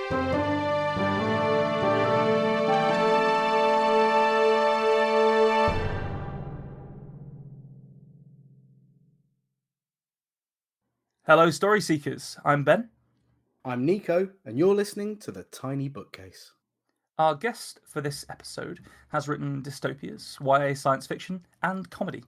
Hello, Story Seekers. I'm Ben. I'm Nico, and you're listening to The Tiny Bookcase. Our guest for this episode has written dystopias, YA science fiction, and comedy.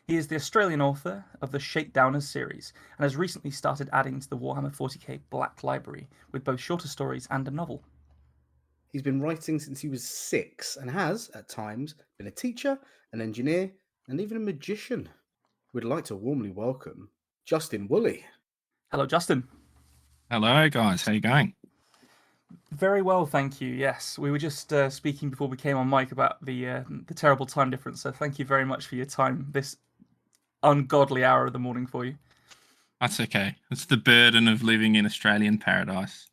He is the Australian author of the Shakedowners series and has recently started adding to the Warhammer 40k Black Library with both shorter stories and a novel. He's been writing since he was 6 and has, at times, been a teacher, an engineer, and even a magician. We'd like to warmly welcome Justin Woolley. Hello, Justin. Hello, guys. How you going? Very well, thank you. Yes, we were just speaking before we came on mic about the terrible time difference. So thank you very much for your time this ungodly hour of the morning for you. That's okay. It's the burden of living in Australian paradise.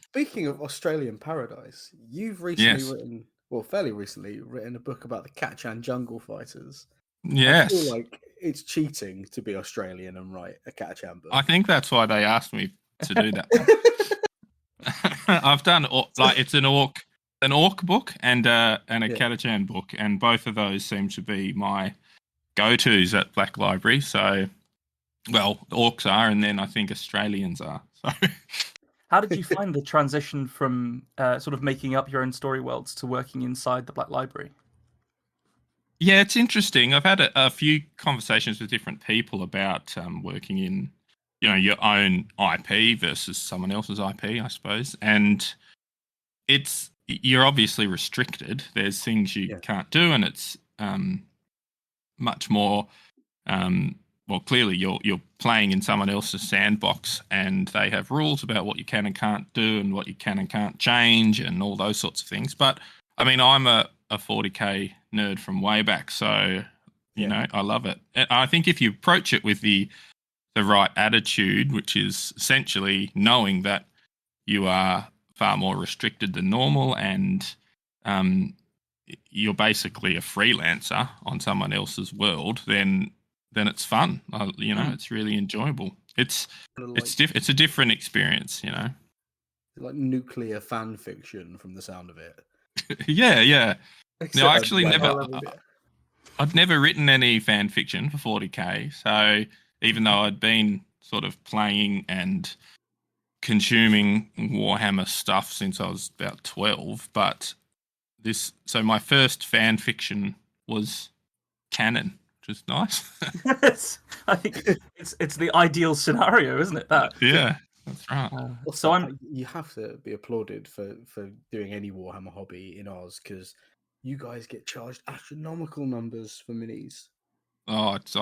Speaking of Australian paradise, you've recently fairly recently written a book about the Kachan jungle fighters. Yes. I feel like it's cheating to be Australian and write a Kachan book. I think that's why they asked me to do that. I've done it's an orc book and a Kachan book, and both of those seem to be my go-tos at Black Library. So, well, orcs are, and then I think Australians are. So. How did you find the transition from sort of making up your own story worlds to working inside the Black Library? Yeah, it's interesting. I've had a few conversations with different people about working in, your own IP versus someone else's IP, I suppose. And you're obviously restricted. There's things you can't do, and it's much more. Clearly you're playing in someone else's sandbox, and they have rules about what you can and can't do, and what you can and can't change, and all those sorts of things. But I mean, I'm a 40k nerd from way back, so I love it. And I think if you approach it with the right attitude, which is essentially knowing that you are far more restricted than normal, and you're basically a freelancer on someone else's world, then it's fun. It's really enjoyable. It's a different experience, Like nuclear fan fiction from the sound of it. Yeah. No, I actually I'd never written any fan fiction for 40k. So even though I'd been sort of playing and consuming Warhammer stuff since I was about 12, but my first fan fiction was canon, which is nice. I think it's the ideal scenario, isn't it? That that's right. You have to be applauded for doing any Warhammer hobby in Oz, because you guys get charged astronomical numbers for minis. Oh, it's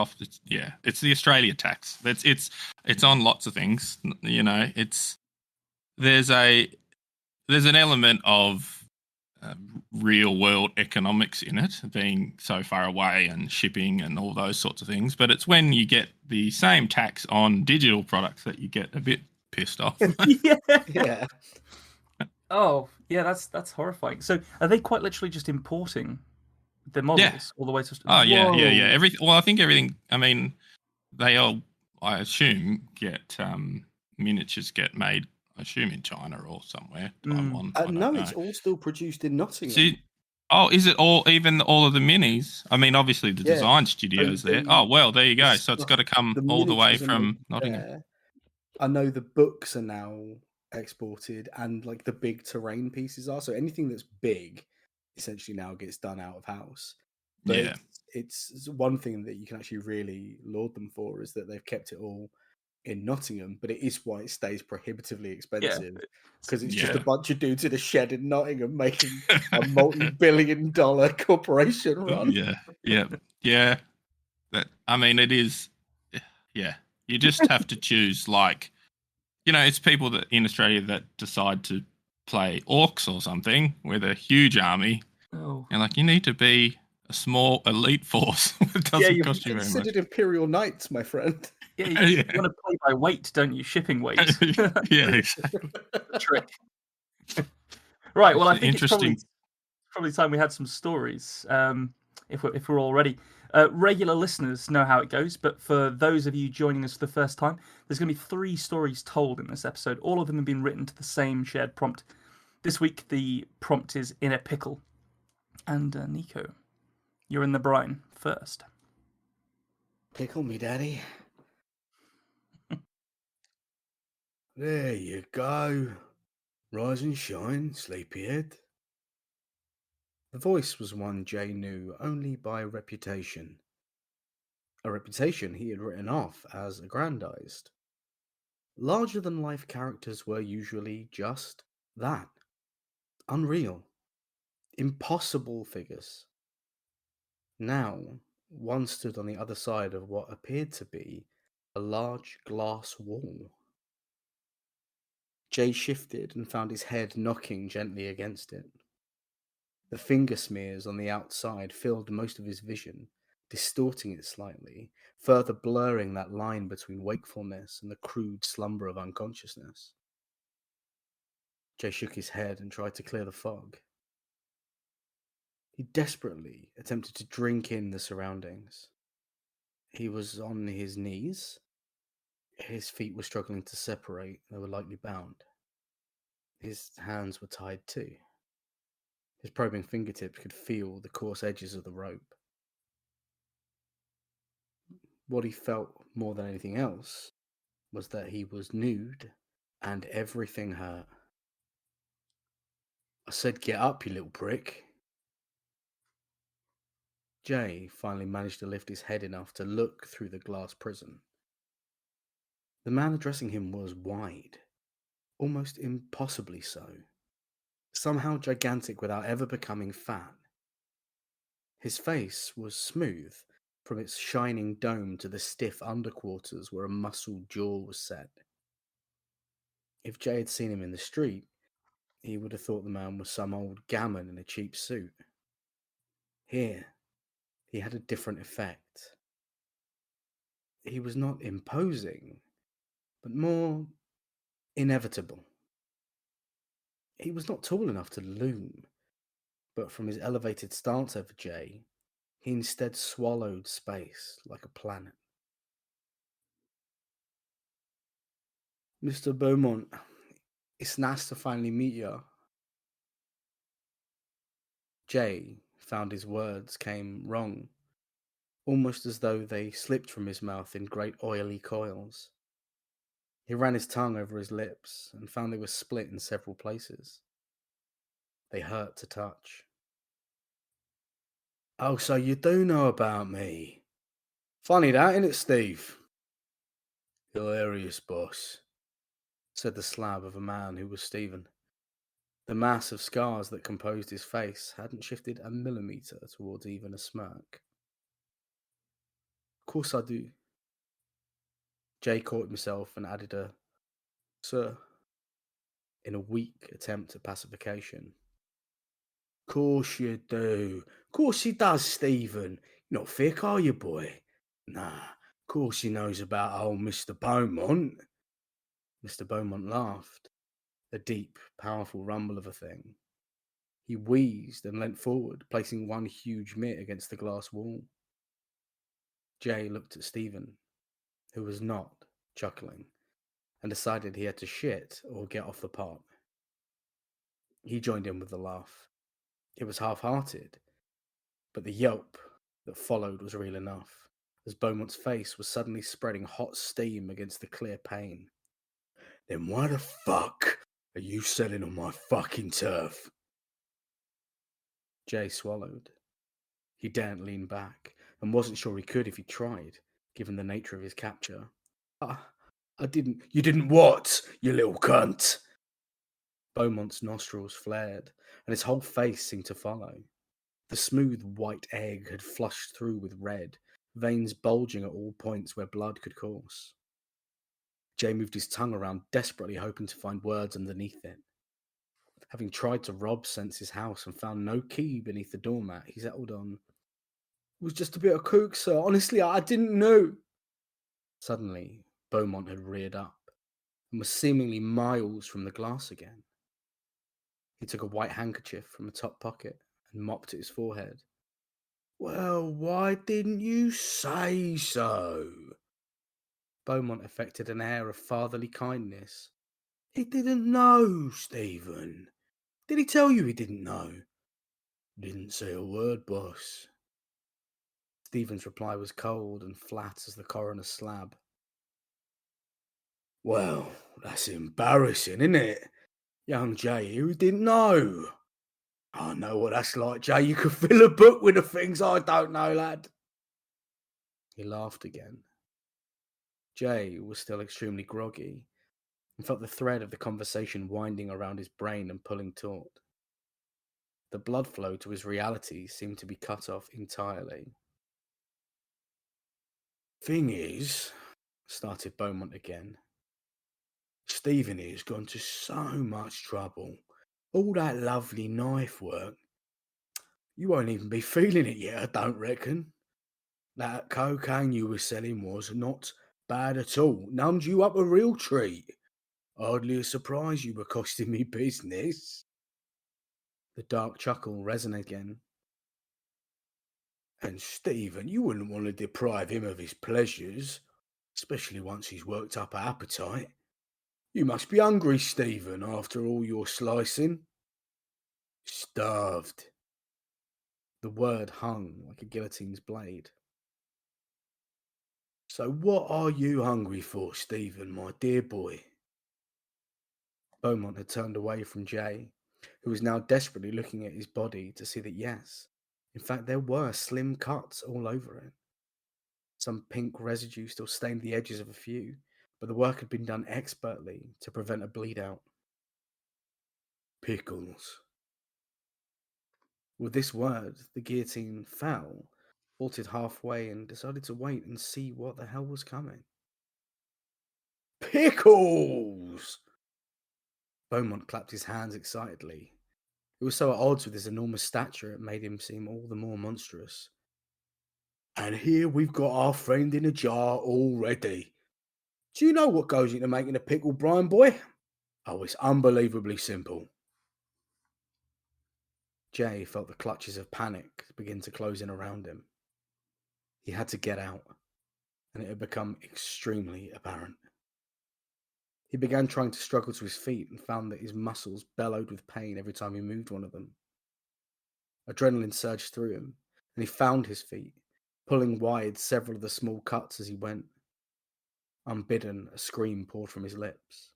the Australia tax. It's on lots of things. There's an element of real world economics in it, being so far away and shipping and all those sorts of things. But it's when you get the same tax on digital products that you get a bit pissed off. Yeah. Oh, yeah, that's horrifying. So are they quite literally just importing the models all the way to... Oh, yeah. I think everything, I mean, they all, I assume, get miniatures get made, I assume, in China or somewhere. No, it's all still produced in Nottingham. Is it all of the minis? I mean, obviously the design studio's there. Oh, well, there you go. So it's got to come all the way from Nottingham. I know the books are now exported, and like the big terrain pieces are. So anything that's big essentially now gets done out of house. But it's one thing that you can actually really laud them for, is that they've kept it all in Nottingham, but it is why it stays prohibitively expensive, because it's just a bunch of dudes in a shed in Nottingham making a multi-billion-dollar corporation run. Yeah. I mean, it is. Yeah, you just have to choose. Like, it's people that in Australia that decide to play orcs or something with a huge army, and like, you need to be a small elite force. It doesn't cost you very much. Considered Imperial Knights, my friend. Yeah, you want to play by weight, don't you? Shipping weight. Yeah, exactly. Trick. Right. Well, I think it's probably time we had some stories. If we're all ready. Regular listeners know how it goes, but for those of you joining us for the first time, there's going to be 3 stories told in this episode. All of them have been written to the same shared prompt. This week, the prompt is In a Pickle. And Nico, you're in the brine first. Pickle me, Daddy. There you go. Rise and shine, sleepyhead. The voice was one Jay knew only by reputation. A reputation he had written off as aggrandized. Larger-than-life characters were usually just that. Unreal. Impossible figures. Now, one stood on the other side of what appeared to be a large glass wall. Jay shifted and found his head knocking gently against it. The finger smears on the outside filled most of his vision, distorting it slightly, further blurring that line between wakefulness and the crude slumber of unconsciousness. Jay shook his head and tried to clear the fog. He desperately attempted to drink in the surroundings. He was on his knees. His feet were struggling to separate. They were lightly bound. His hands were tied too. His probing fingertips could feel the coarse edges of the rope. What he felt more than anything else was that he was nude and everything hurt. I said, get up, you little prick. Jay finally managed to lift his head enough to look through the glass prison. The man addressing him was wide, almost impossibly so, somehow gigantic without ever becoming fat. His face was smooth, from its shining dome to the stiff underquarters where a muscled jaw was set. If Jay had seen him in the street, he would have thought the man was some old gammon in a cheap suit. Here, he had a different effect. He was not imposing, but more inevitable. He was not tall enough to loom, but from his elevated stance over Jay, he instead swallowed space like a planet. Mr. Beaumont, it's nice to finally meet you. Jay found his words came wrong, almost as though they slipped from his mouth in great oily coils. He ran his tongue over his lips and found they were split in several places. They hurt to touch. Oh, so you do know about me. Funny that, innit, Steve? Hilarious, boss, said the slab of a man who was Stephen. The mass of scars that composed his face hadn't shifted a millimetre towards even a smirk. Of course I do. Jay caught himself and added a sir in a weak attempt at pacification. Course you do. Course he does, Stephen. You're not thick, are you, boy? Nah, course he knows about old Mr. Beaumont. Mr. Beaumont laughed, a deep, powerful rumble of a thing. He wheezed and leant forward, placing one huge mitt against the glass wall. Jay looked at Stephen, who was not chuckling, and decided he had to shit or get off the pot. He joined in with the laugh. It was half-hearted, but the yelp that followed was real enough, as Beaumont's face was suddenly spreading hot steam against the clear pane. Then why the fuck are you selling on my fucking turf? Jay swallowed. He daren't lean back, and wasn't sure he could if he tried, given the nature of his capture. I didn't... You didn't what, you little cunt? Beaumont's nostrils flared, and his whole face seemed to follow. The smooth white egg had flushed through with red, veins bulging at all points where blood could course. Jay moved his tongue around, desperately hoping to find words underneath it. Having tried to rob Sense's house and found no key beneath the doormat, he settled on, "It was just a bit of coke, sir. Honestly, I didn't know." Suddenly, Beaumont had reared up and was seemingly miles from the glass again. He took a white handkerchief from a top pocket and mopped at his forehead. Well, why didn't you say so? Beaumont affected an air of fatherly kindness. He didn't know, Stephen. Did he tell you he didn't know? Didn't say a word, boss. Stephen's reply was cold and flat as the coroner's slab. Well, that's embarrassing, isn't it? Young Jay here who didn't know. I know what that's like, Jay. You could fill a book with the things I don't know, lad. He laughed again. Jay was still extremely groggy and felt the thread of the conversation winding around his brain and pulling taut. The blood flow to his reality seemed to be cut off entirely. Thing is, started Beaumont again, Stephen here's gone to so much trouble. All that lovely knife work. You won't even be feeling it yet, I don't reckon. That cocaine you were selling was not bad at all. Numbed you up a real treat. Hardly a surprise you were costing me business. The dark chuckle resonated again. And Stephen, you wouldn't want to deprive him of his pleasures, especially once he's worked up an appetite. You must be hungry, Stephen, after all your slicing. Starved. The word hung like a guillotine's blade. So what are you hungry for, Stephen, my dear boy? Beaumont had turned away from Jay, who was now desperately looking at his body to see that yes, in fact there were slim cuts all over it. Some pink residue still stained the edges of a few, but the work had been done expertly to prevent a bleed out. Pickles. With this word, the guillotine fell, halted halfway, and decided to wait and see what the hell was coming. Pickles! Beaumont clapped his hands excitedly. It was so at odds with his enormous stature it made him seem all the more monstrous. And here we've got our friend in a jar already. Do you know what goes into making a pickle, Brian boy? Oh, it's unbelievably simple. Jay felt the clutches of panic begin to close in around him. He had to get out, and it had become extremely apparent. He began trying to struggle to his feet and found that his muscles bellowed with pain every time he moved one of them. Adrenaline surged through him, and he found his feet, pulling wide several of the small cuts as he went. Unbidden, a scream poured from his lips.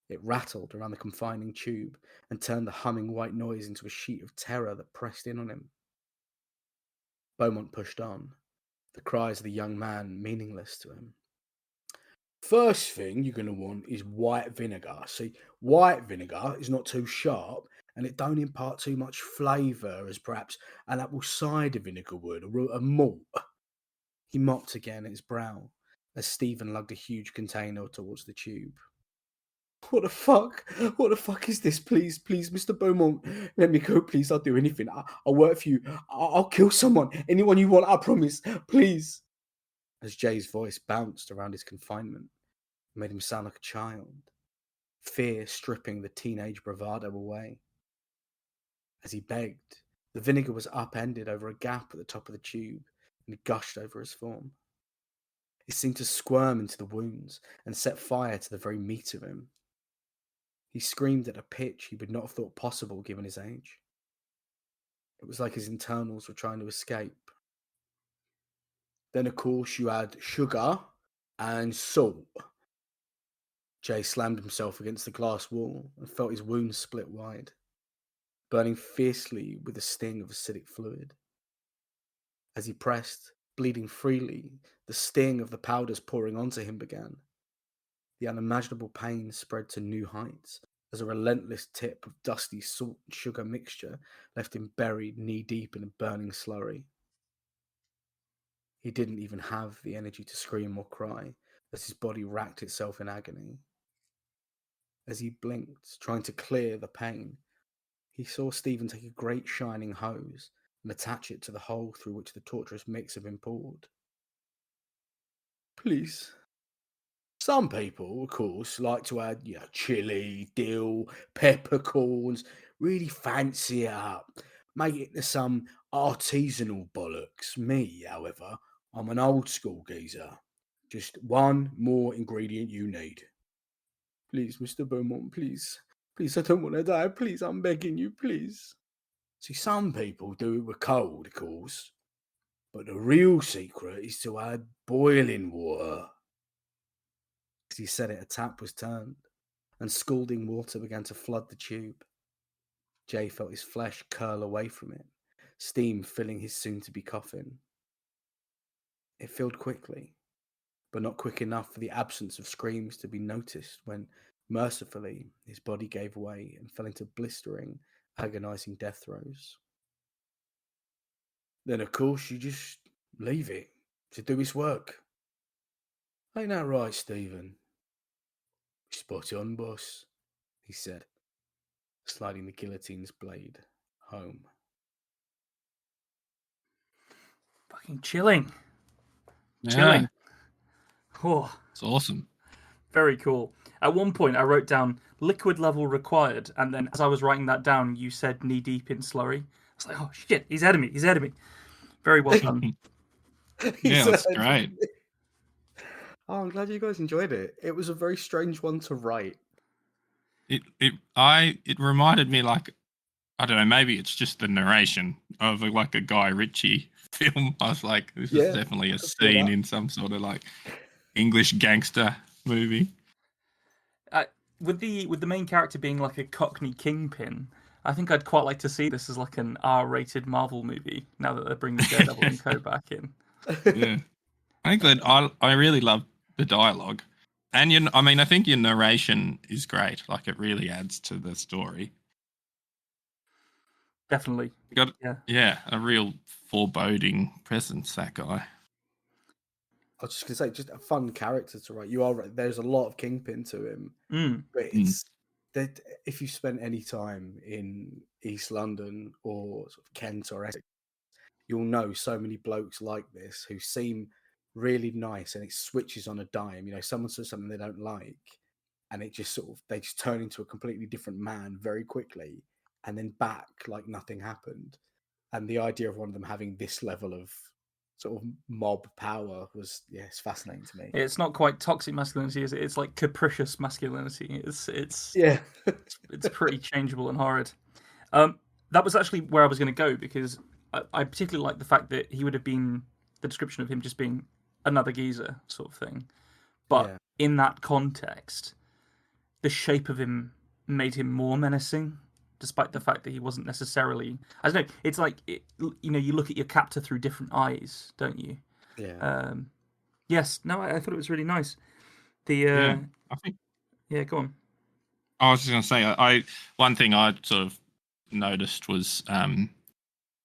It rattled around the confining tube and turned the humming white noise into a sheet of terror that pressed in on him. Beaumont pushed on, the cries of the young man meaningless to him. First thing you're going to want is white vinegar. See, white vinegar is not too sharp and it don't impart too much flavour as perhaps an apple cider vinegar would, or a malt. He mopped again at his brow as Stephen lugged a huge container towards the tube. What the fuck? What the fuck is this? Please, please, Mr. Beaumont, let me go, please. I'll do anything. I'll work for you. I'll kill someone. Anyone you want, I promise. Please. As Jay's voice bounced around his confinement, it made him sound like a child, fear stripping the teenage bravado away. As he begged, the vinegar was upended over a gap at the top of the tube and it gushed over his form. It seemed to squirm into the wounds and set fire to the very meat of him. He screamed at a pitch he would not have thought possible given his age. It was like his internals were trying to escape. Then, of course, you had sugar and salt. Jay slammed himself against the glass wall and felt his wounds split wide, burning fiercely with the sting of acidic fluid. As he pressed, bleeding freely, the sting of the powders pouring onto him began. The unimaginable pain spread to new heights as a relentless tip of dusty salt and sugar mixture left him buried knee-deep in a burning slurry. He didn't even have the energy to scream or cry as his body racked itself in agony. As he blinked, trying to clear the pain, he saw Stephen take a great shining hose and attach it to the hole through which the torturous mix had been poured. Please. Some people, of course, like to add, chili, dill, peppercorns, really fancy it up. make it to some artisanal bollocks. Me, however, I'm an old school geezer. Just one more ingredient you need. Please, Mr. Beaumont, please. Please, I don't want to die. Please, I'm begging you, please. See, some people do it with cold, of course. But the real secret is to add boiling water. As he said it, a tap was turned, and scalding water began to flood the tube. Jay felt his flesh curl away from it, steam filling his soon-to-be coffin. It filled quickly, but not quick enough for the absence of screams to be noticed when, mercifully, his body gave way and fell into blistering, agonizing death throes. Then, of course, you just leave it to do its work. Ain't that right, Stephen? Spot on, boss, he said, sliding the guillotine's blade home. Fucking chilling. Yeah, Chilling. Oh, it's awesome. very cool. At one point, I wrote down liquid level required, and then as I was writing that down, you said knee deep in slurry. I was like, oh shit, he's ahead of me. He's ahead of me. Very well done. Yeah, that's great. Oh, I'm glad you guys enjoyed it. It was a very strange one to write. It reminded me, like, I don't know, maybe it's just the narration of like a Guy Ritchie film. I was like, this is definitely a scene in some sort of like English gangster movie. With the main character being like a Cockney kingpin, I think I'd quite like to see this as like an R-rated Marvel movie now that they're bringing Daredevil and Co back in. Yeah, I think that I really love the dialogue, and I think your narration is great. Like, it really adds to the story. Definitely. Yeah, a real foreboding presence, that guy. I was just going to say, just a fun character to write. You are right. There's a lot of Kingpin to him, but it's that if you spent any time in East London or sort of Kent or Essex, you'll know so many blokes like this who seem really nice, and it switches on a dime. You know, someone says something they don't like, and it just they just turn into a completely different man very quickly, and then back like nothing happened. And the idea of one of them having this level of sort of mob power was, it's fascinating to me. It's not quite toxic masculinity, is it? It's like capricious masculinity. It's it's pretty changeable and horrid. That was actually where I was going to go, because I particularly like the fact that he would have been the description of him just being another geezer sort of thing. But in that context, the shape of him made him more menacing, despite the fact that he wasn't necessarily. I don't know. It's like you look at your captor through different eyes, don't you? Yeah. Yes. No, I thought it was really nice. I think. Yeah, go on. I was just going to say, one thing I sort of noticed was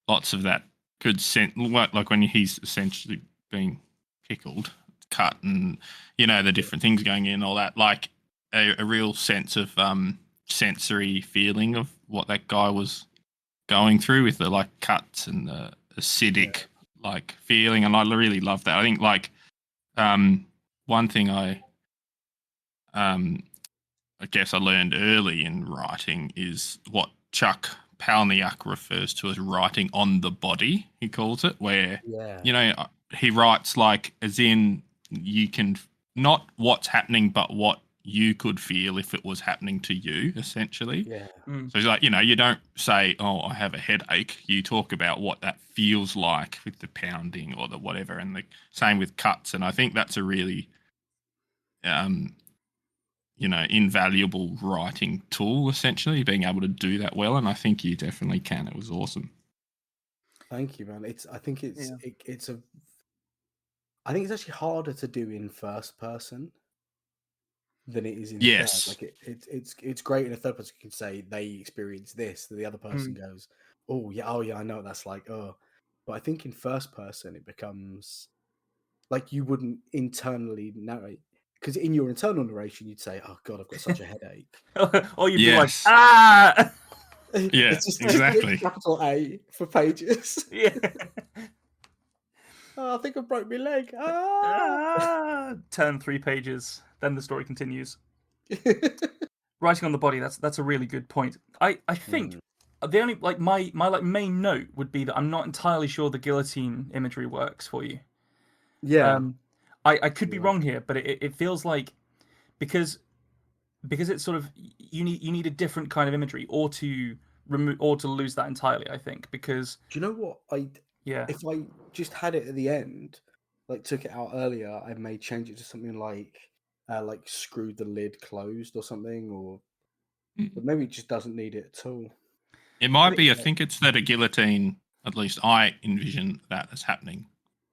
lots of that good sense, like when he's essentially being pickled, cut, and the different things going in, all that, like a real sense of sensory feeling of what that guy was going through with the like cuts and the acidic like feeling, and I really love that. I think like one thing I guess I learned early in writing is what Chuck Palahniuk refers to as writing on the body, he calls it, where he writes like as in you can not what's happening but what you could feel if it was happening to you, essentially. So he's like, you don't say, oh, I have a headache. You talk about what that feels like with the pounding or the whatever, and the same with cuts. And I think that's a really invaluable writing tool, essentially, being able to do that well. And I think you definitely can. It was awesome. Thank you, man. I think it's actually harder to do in first person than it is in third. Like it's great in a third person. You can say they experience this, the other person goes, oh yeah, I know what that's like. Oh, but I think in first person it becomes like you wouldn't internally narrate. Because in your internal narration, you'd say, "Oh God, I've got such a headache," or you'd be like, "Ah." Yeah, it's just exactly. Capital A for pages. Yeah. Oh, I think I broke my leg. Turn 3 pages, then the story continues. Writing on the body. That's a really good point. I think the only like my like main note would be that I'm not entirely sure the guillotine imagery works for you. Yeah, I could be you're right. wrong here, but it feels like because it's sort of you need a different kind of imagery or to remove or to lose that entirely. I think because Do you know what yeah if I just had it at the end, like took it out earlier, I may change it to something like screwed the lid closed or something, or but maybe it just doesn't need it at all. It might be. I Yeah. think it's that a guillotine. At least I envision that as happening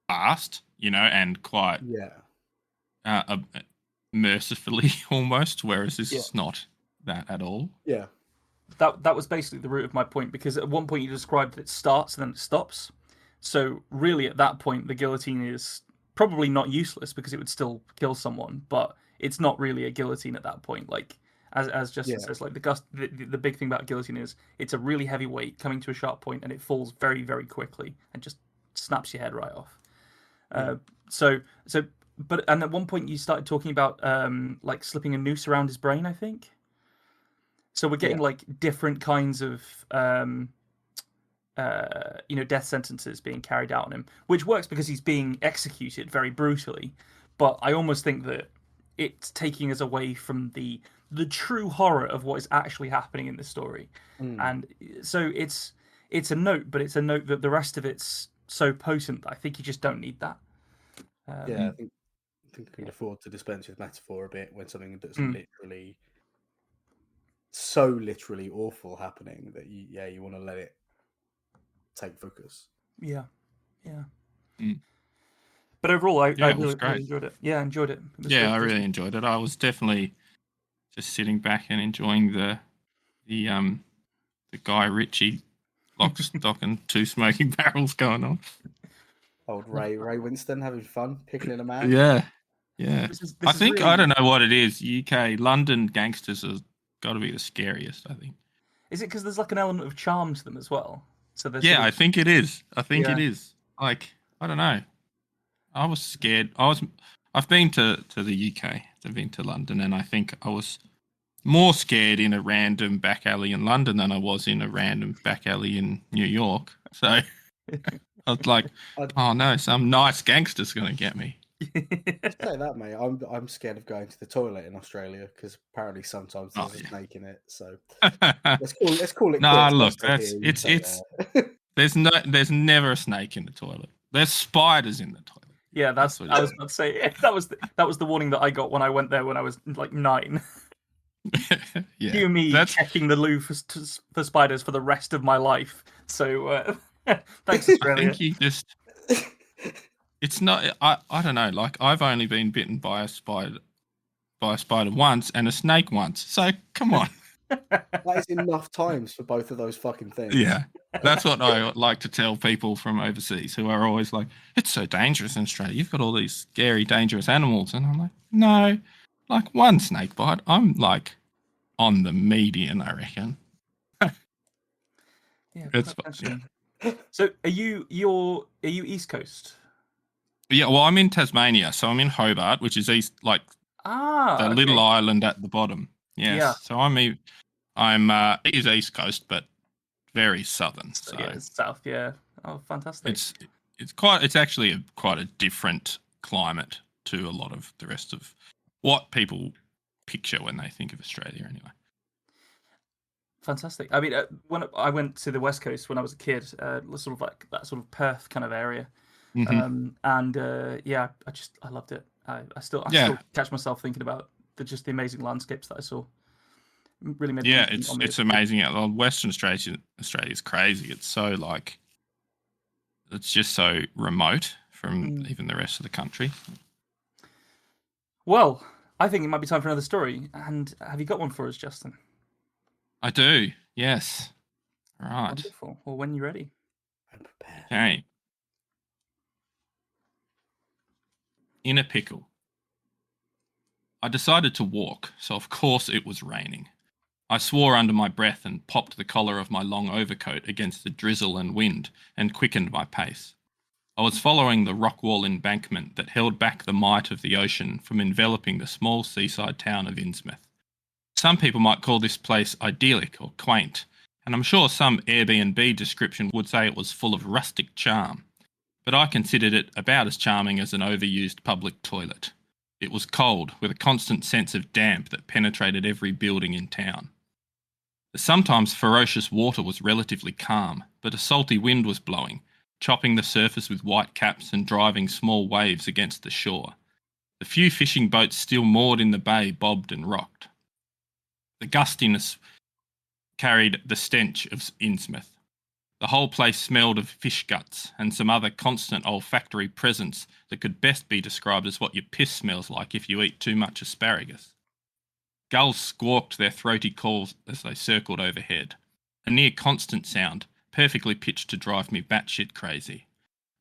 fast, and quite Yeah, uh, mercifully almost. Whereas this yeah. is not that at all. yeah, That was basically the root of my point because at one point you described that it starts and then it stops. So really, at that point, the guillotine is probably not useless because it would still kill someone, but it's not really a guillotine at that point. Like as Justin yeah. says, like the big thing about guillotine is it's a really heavy weight coming to a sharp point and it falls very very quickly and just snaps your head right off. Mm. So but and at one point you started talking about like slipping a noose around his brain, I think. So we're getting Yeah. like different kinds of death sentences being carried out on him, which works because he's being executed very brutally. But I almost think that it's taking us away from the true horror of what is actually happening in this story. Mm. And so it's a note, but it's a note that the rest of it's so potent that I think you just don't need that. Yeah, I think we can afford to dispense with metaphor a bit when something that's literally so literally awful happening that you want to let it take focus. Yeah, yeah. Mm. But overall, I It was really, great. really enjoyed it. Yeah, I enjoyed it. Yeah, I really enjoyed it. I was definitely just sitting back and enjoying the Guy Ritchie lock, stock, and two smoking barrels going on. Old Ray Winston having fun, pickling a man. Yeah. This I is think really... I don't know what it is. UK London gangsters have got to be the scariest. I think. Is it because there's like an element of charm to them as well? So Yeah, I think it is. Yeah. It is. Like, I don't know. I was scared. I've been to the UK. I've been to London, and I think I was more scared in a random back alley in London than I was in a random back alley in New York. So I was like, oh no, some nice gangster's going to get me. Say that, mate. I'm scared of going to the toilet in Australia because apparently sometimes there's a snake in it. So let's call it. Nah, quits. look, there's never a snake in the toilet. There's spiders in the toilet. Yeah, that's what I was about to say. That was the warning that I got when I went there when I was like 9. Yeah, Cue me checking the loo for spiders for the rest of my life. So thanks, Australia. I think you just. It's not. I don't know. Like I've only been bitten by a spider once and a snake once. So come on. That is enough times for both of those fucking things. Yeah, that's what I like to tell people from overseas who are always like, "It's so dangerous in Australia. You've got all these scary, dangerous animals," and I'm like, "No, like one snake bite. I'm like on the median, I reckon." Yeah, It's So are you East Coast? Yeah, well, I'm in Tasmania, so I'm in Hobart, which is east, like the little island at the bottom. Yes. Yeah. So it is East Coast, but very southern. So yeah, it's south. Yeah. Oh, fantastic. It's actually quite a different climate to a lot of the rest of what people picture when they think of Australia, anyway. Fantastic. I mean, when I went to the West Coast when I was a kid, sort of like that sort of Perth kind of area. Mm-hmm. I loved it. I still catch myself thinking about the amazing landscapes that I saw. Really made it's amazing. Western Australia is crazy. It's so like it's just so remote from even the rest of the country. Well, I think it might be time for another story. And have you got one for us, Justin? I do. Yes. All right. Wonderful. Well, when you're ready. I'm prepared. Okay. In a pickle. I decided to walk, so of course it was raining. I swore under my breath and popped the collar of my long overcoat against the drizzle and wind and quickened my pace. I was following the rock wall embankment that held back the might of the ocean from enveloping the small seaside town of Innsmouth. Some people might call this place idyllic or quaint, and I'm sure some Airbnb description would say it was full of rustic charm, but I considered it about as charming as an overused public toilet. It was cold, with a constant sense of damp that penetrated every building in town. The sometimes ferocious water was relatively calm, but a salty wind was blowing, chopping the surface with white caps and driving small waves against the shore. The few fishing boats still moored in the bay bobbed and rocked. The gustiness carried the stench of Innsmouth. The whole place smelled of fish guts and some other constant olfactory presence that could best be described as what your piss smells like if you eat too much asparagus. Gulls squawked their throaty calls as they circled overhead, a near constant sound, perfectly pitched to drive me batshit crazy.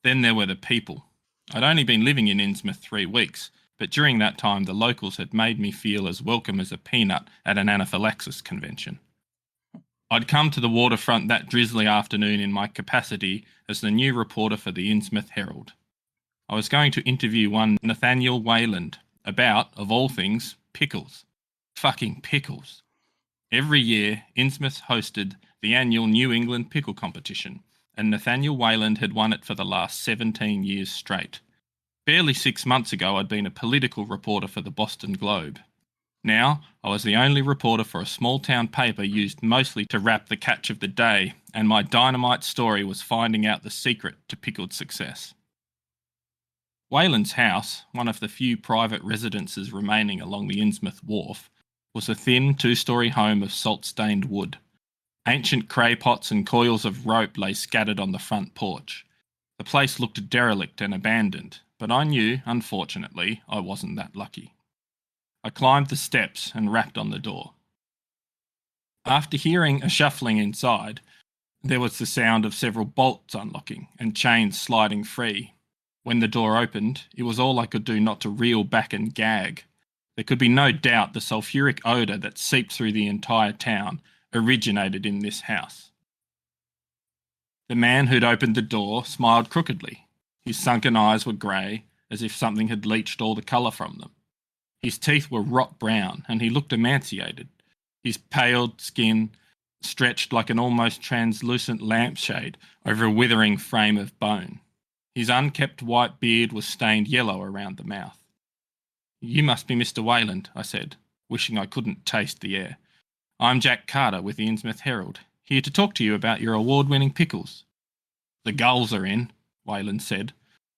Then there were the people. I'd only been living in Innsmouth 3 weeks, but during that time the locals had made me feel as welcome as a peanut at an anaphylaxis convention. I'd come to the waterfront that drizzly afternoon in my capacity as the new reporter for the Innsmouth Herald. I was going to interview one Nathaniel Wayland about, of all things, pickles. Fucking pickles. Every year, Innsmouth hosted the annual New England Pickle Competition, and Nathaniel Wayland had won it for the last 17 years straight. Barely 6 months ago, I'd been a political reporter for the Boston Globe. Now, I was the only reporter for a small-town paper used mostly to wrap the catch of the day, and my dynamite story was finding out the secret to pickled success. Wayland's house, one of the few private residences remaining along the Innsmouth Wharf, was a thin 2-storey home of salt-stained wood. Ancient cray pots and coils of rope lay scattered on the front porch. The place looked derelict and abandoned, but I knew, unfortunately, I wasn't that lucky. I climbed the steps and rapped on the door. After hearing a shuffling inside, there was the sound of several bolts unlocking and chains sliding free. When the door opened, it was all I could do not to reel back and gag. There could be no doubt the sulphuric odour that seeped through the entire town originated in this house. The man who'd opened the door smiled crookedly. His sunken eyes were grey, as if something had leached all the colour from them. His teeth were rot brown, and he looked emaciated. His paled skin stretched like an almost translucent lampshade over a withering frame of bone. His unkempt white beard was stained yellow around the mouth. "You must be Mr. Wayland," I said, wishing I couldn't taste the air. "I'm Jack Carter with the Innsmouth Herald, here to talk to you about your award-winning pickles." "The gulls are in," Wayland said.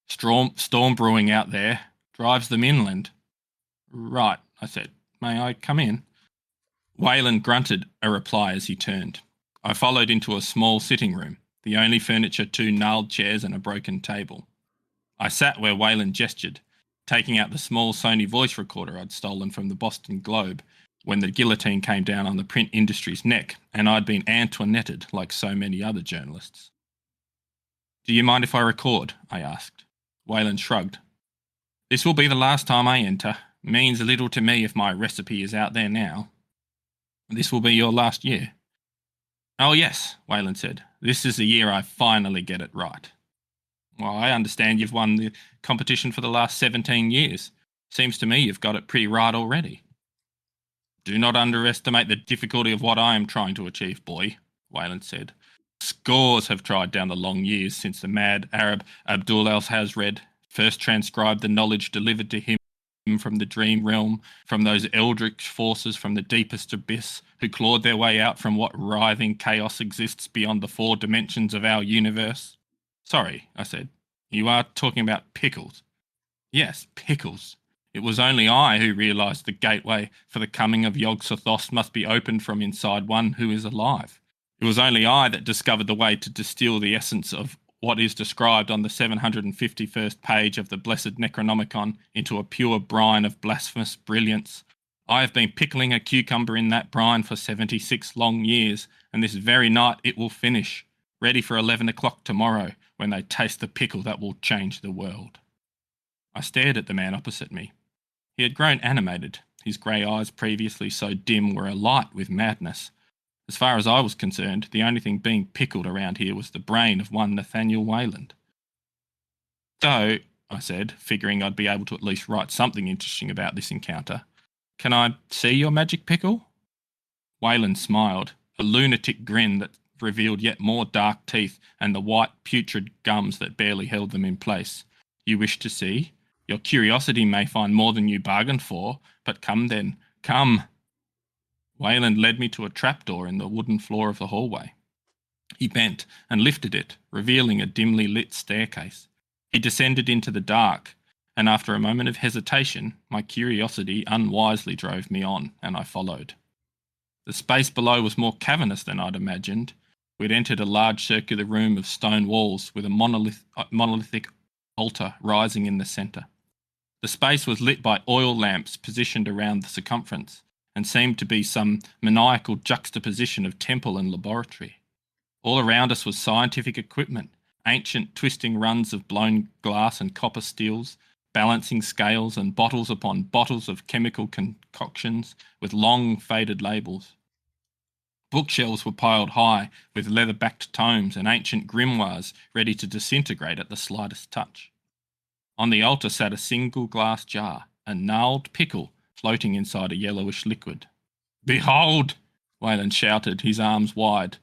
Storm brewing out there. Drives them inland." "Right," I said. "May I come in?" Wayland grunted a reply as he turned. I followed into a small sitting room, the only furniture 2 gnarled chairs and a broken table. I sat where Wayland gestured, taking out the small Sony voice recorder I'd stolen from the Boston Globe when the guillotine came down on the print industry's neck and I'd been Antoinetted like so many other journalists. "Do you mind if I record?" I asked. Wayland shrugged. "This will be the last time I enter. Means little to me if my recipe is out there now." "This will be your last year?" "Oh yes," Wayland said. "This is the year I finally get it right." "Well, I understand you've won the competition for the last 17 years. Seems to me you've got it pretty right already." "Do not underestimate the difficulty of what I am trying to achieve, boy," Wayland said. "Scores have tried down the long years since the mad Arab Abdul al-Hazred first transcribed the knowledge delivered to him from the dream realm, from those eldritch forces from the deepest abyss who clawed their way out from what writhing chaos exists beyond the 4 dimensions of our universe." "Sorry," I said. "You are talking about pickles?" "Yes, pickles. It was only I who realised the gateway for the coming of Yog-Sothoth must be opened from inside one who is alive. It was only I that discovered the way to distill the essence of what is described on the 751st page of the Blessed Necronomicon into a pure brine of blasphemous brilliance. I have been pickling a cucumber in that brine for 76 long years, and this very night it will finish, ready for 11 o'clock tomorrow, when they taste the pickle that will change the world." I stared at the man opposite me. He had grown animated. His grey eyes, previously so dim, were alight with madness. As far as I was concerned, the only thing being pickled around here was the brain of one Nathaniel Wayland. "So," I said, figuring I'd be able to at least write something interesting about this encounter, "can I see your magic pickle?" Wayland smiled, a lunatic grin that revealed yet more dark teeth and the white, putrid gums that barely held them in place. You wish to see? Your curiosity may find more than you bargained for, but come then, come. Wayland led me to a trapdoor in the wooden floor of the hallway. He bent and lifted it, revealing a dimly lit staircase. He descended into the dark, and after a moment of hesitation, my curiosity unwisely drove me on, and I followed. The space below was more cavernous than I'd imagined. We'd entered a large circular room of stone walls with a monolithic altar rising in the centre. The space was lit by oil lamps positioned around the circumference, and seemed to be some maniacal juxtaposition of temple and laboratory. All around us was scientific equipment, ancient twisting runs of blown glass and copper steels, balancing scales and bottles upon bottles of chemical concoctions with long faded labels. Bookshelves were piled high with leather-backed tomes and ancient grimoires ready to disintegrate at the slightest touch. On the altar sat a single glass jar, a gnarled pickle floating inside a yellowish liquid. "Behold!" Wayland shouted, his arms wide.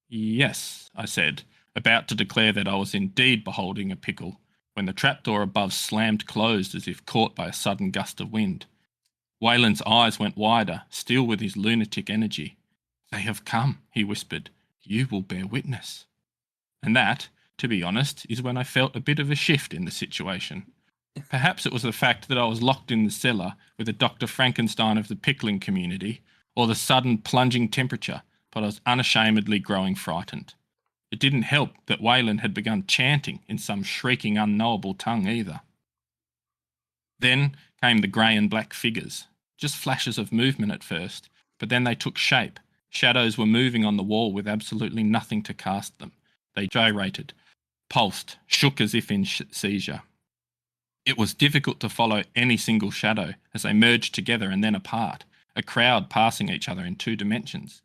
"Yes," I said, about to declare that I was indeed beholding a pickle, when the trapdoor above slammed closed as if caught by a sudden gust of wind. Wayland's eyes went wider, still with his lunatic energy. "They have come," he whispered. "You will bear witness." And that, to be honest, is when I felt a bit of a shift in the situation. Perhaps it was the fact that I was locked in the cellar with a Dr. Frankenstein of the pickling community, or the sudden plunging temperature, but I was unashamedly growing frightened. It didn't help that Wayland had begun chanting in some shrieking unknowable tongue either. Then came the grey and black figures, just flashes of movement at first, but then they took shape. Shadows were moving on the wall with absolutely nothing to cast them. They gyrated, pulsed, shook as if in seizure. It was difficult to follow any single shadow as they merged together and then apart, a crowd passing each other in 2 dimensions.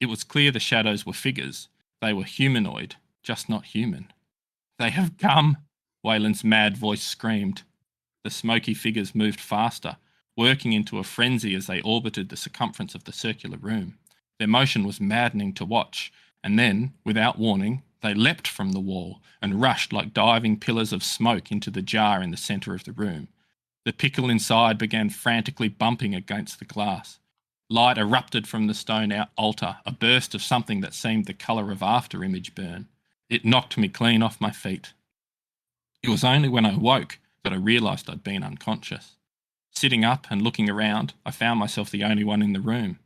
It was clear the shadows were figures. They were humanoid, just not human. "They have come!" Wayland's mad voice screamed. The smoky figures moved faster, working into a frenzy as they orbited the circumference of the circular room. Their motion was maddening to watch, and then, without warning, they leapt from the wall and rushed like diving pillars of smoke into the jar in the centre of the room. The pickle inside began frantically bumping against the glass. Light erupted from the stone altar, a burst of something that seemed the colour of after-image burn. It knocked me clean off my feet. It was only when I woke that I realised I'd been unconscious. Sitting up and looking around, I found myself the only one in the room.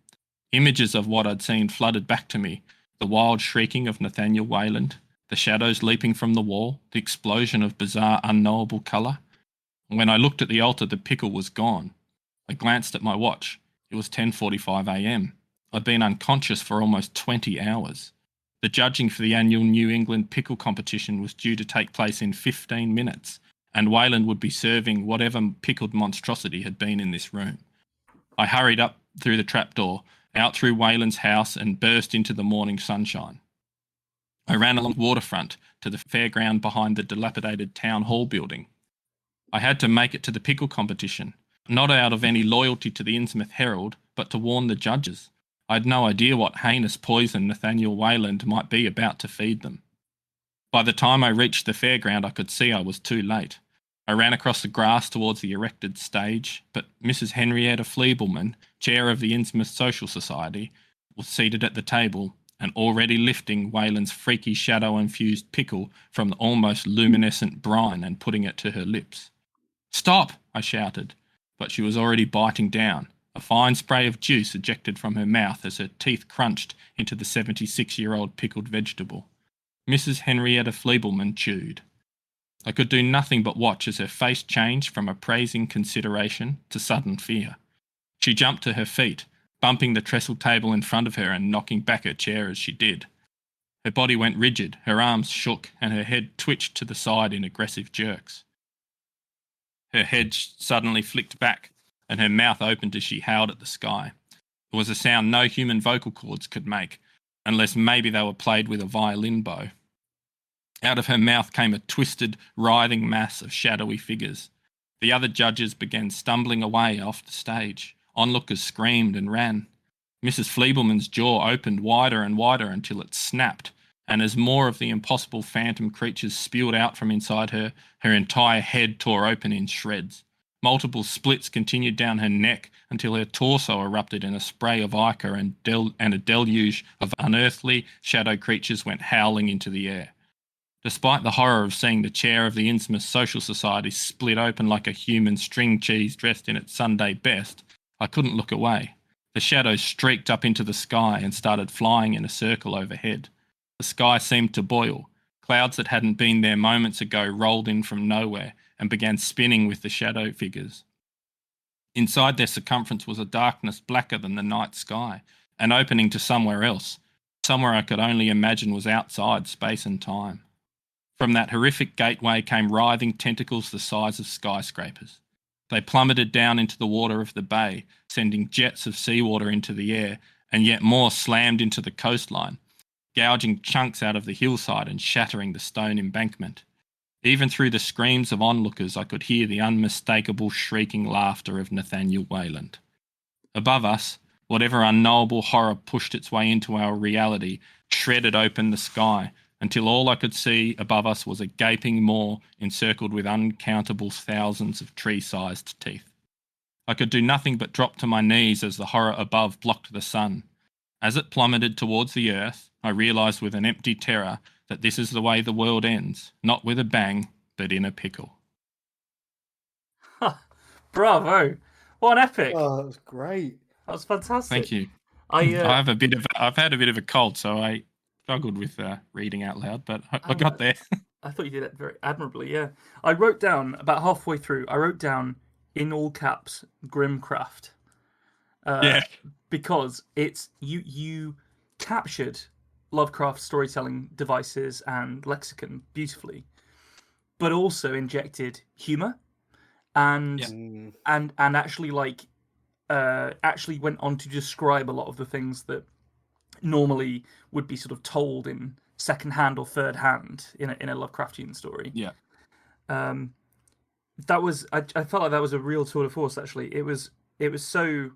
Images of what I'd seen flooded back to me, the wild shrieking of Nathaniel Wayland, the shadows leaping from the wall, the explosion of bizarre, unknowable colour. And when I looked at the altar, the pickle was gone. I glanced at my watch. It was 10:45 a.m. I'd been unconscious for almost 20 hours. The judging for the annual New England pickle competition was due to take place in 15 minutes, and Wayland would be serving whatever pickled monstrosity had been in this room. I hurried up through the trapdoor, out through Wayland's house, and burst into the morning sunshine. I ran along the waterfront to the fairground behind the dilapidated town hall building. I had to make it to the pickle competition, not out of any loyalty to the Innsmouth Herald, but to warn the judges. I had no idea what heinous poison Nathaniel Wayland might be about to feed them. By the time I reached the fairground, I could see I was too late. I ran across the grass towards the erected stage, but Mrs. Henrietta Fleebleman, chair of the Innsmouth Social Society, was seated at the table and already lifting Wayland's freaky shadow-infused pickle from the almost luminescent brine and putting it to her lips. "Stop!" I shouted, but she was already biting down. A fine spray of juice ejected from her mouth as her teeth crunched into the 76-year-old pickled vegetable. Mrs. Henrietta Fleebleman chewed. I could do nothing but watch as her face changed from appraising consideration to sudden fear. She jumped to her feet, bumping the trestle table in front of her and knocking back her chair as she did. Her body went rigid, her arms shook, and her head twitched to the side in aggressive jerks. Her head suddenly flicked back, and her mouth opened as she howled at the sky. It was a sound no human vocal cords could make, unless maybe they were played with a violin bow. Out of her mouth came a twisted, writhing mass of shadowy figures. The other judges began stumbling away off the stage. Onlookers screamed and ran. Mrs. Fleebleman's jaw opened wider and wider until it snapped, and as more of the impossible phantom creatures spewed out from inside her, her entire head tore open in shreds. Multiple splits continued down her neck until her torso erupted in a spray of ichor, and a deluge of unearthly shadow creatures went howling into the air. Despite the horror of seeing the chair of the Innsmouth Social Society split open like a human string cheese dressed in its Sunday best, I couldn't look away. The shadows streaked up into the sky and started flying in a circle overhead. The sky seemed to boil. Clouds that hadn't been there moments ago rolled in from nowhere and began spinning with the shadow figures. Inside their circumference was a darkness blacker than the night sky, an opening to somewhere else, somewhere I could only imagine was outside space and time. From that horrific gateway came writhing tentacles the size of skyscrapers. They plummeted down into the water of the bay, sending jets of seawater into the air, and yet more slammed into the coastline, gouging chunks out of the hillside and shattering the stone embankment. Even through the screams of onlookers, I could hear the unmistakable shrieking laughter of Nathaniel Wayland. Above us, whatever unknowable horror pushed its way into our reality shredded open the sky, until all I could see above us was a gaping maw encircled with uncountable thousands of tree-sized teeth. I could do nothing but drop to my knees as the horror above blocked the sun. As it plummeted towards the earth, I realised with an empty terror that this is the way the world ends, not with a bang, but in a pickle. Bravo! What an epic! Oh, that was great. That was fantastic. Thank you. I've had a bit of a cold, so I struggled with reading out loud, but I got there. I thought you did it very admirably. Yeah, I wrote down about halfway through. I wrote down in all caps Grimcraft. Yeah, because it's you captured Lovecraft storytelling devices and lexicon beautifully, but also injected humor and actually actually went on to describe a lot of the things that normally would be sort of told in second hand or third hand in a Lovecraftian story. Yeah. That was I felt like that was a real tour de force. Actually, it was so.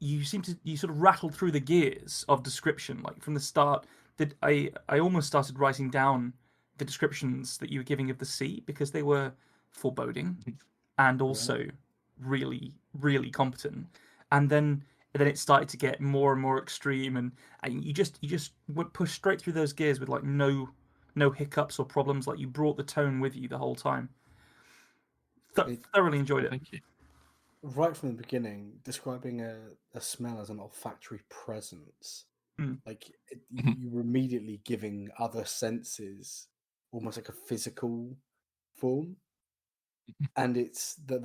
You sort of rattled through the gears of description, like from the start. That I almost started writing down the descriptions that you were giving of the sea because they were foreboding and also really, really competent. And then it started to get more and more extreme, and you just would push straight through those gears with like no hiccups or problems. Like you brought the tone with you the whole time. Thoroughly enjoyed it. Thank you. Right from the beginning, describing a smell as an olfactory presence, you were immediately giving other senses almost like a physical form, and it's the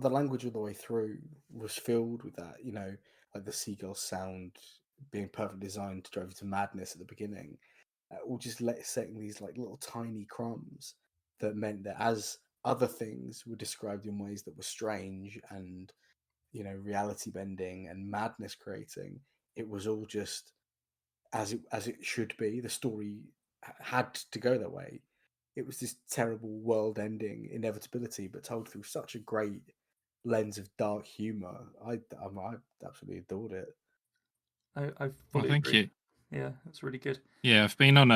language all the way through was filled with that. You know, like the seagull sound being perfectly designed to drive you to madness at the beginning, or just setting these like little tiny crumbs that meant that as other things were described in ways that were strange and, you know, reality bending and madness creating, it was all just as it should be. The story had to go that way. It was this terrible world ending inevitability, but told through such a great lens of dark humor. I absolutely adored it. I fully thank agree. you. Yeah, that's really good. Yeah, I've been on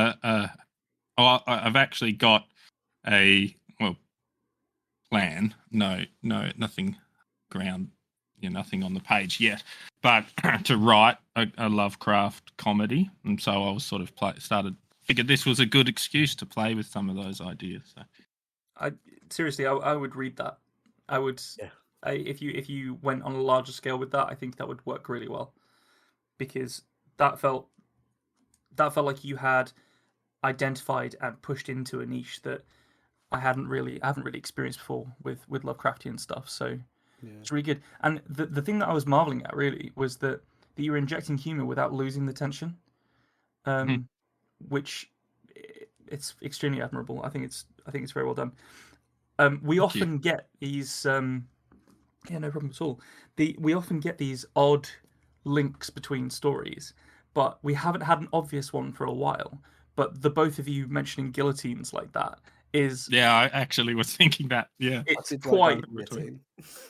I've actually got a plan. No, nothing nothing on the page yet. But to write a Lovecraft comedy, and so I was sort of figured this was a good excuse to play with some of those ideas. So. I would read that. I would. Yeah. If you went on a larger scale with that, I think that would work really well, because that felt like you had identified and pushed into a niche that I haven't really experienced before with Lovecraftian stuff. So it's really good. And the thing that I was marveling at really was that you were injecting humor without losing the tension, which it's extremely admirable. I think it's very well done. We often get these. No problem at all. We often get these odd links between stories, but we haven't had an obvious one for a while. But the both of you mentioning guillotines like that is... Yeah, I actually was thinking that. Yeah. It's quite...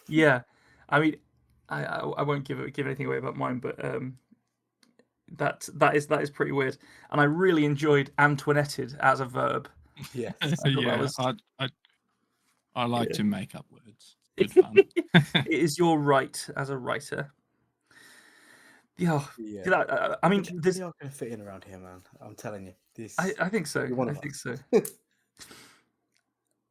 Yeah. I mean, I won't give anything away about mine, but that is pretty weird. And I really enjoyed Antoinetted as a verb. Yes. I thought that Yeah, was I like Yeah. to make up words. Good fun. it is your right as a writer. Yeah, Yeah. I mean, You there's. really are going to fit in around here, man. I'm telling you. This. I think so. You're one I of think us. so.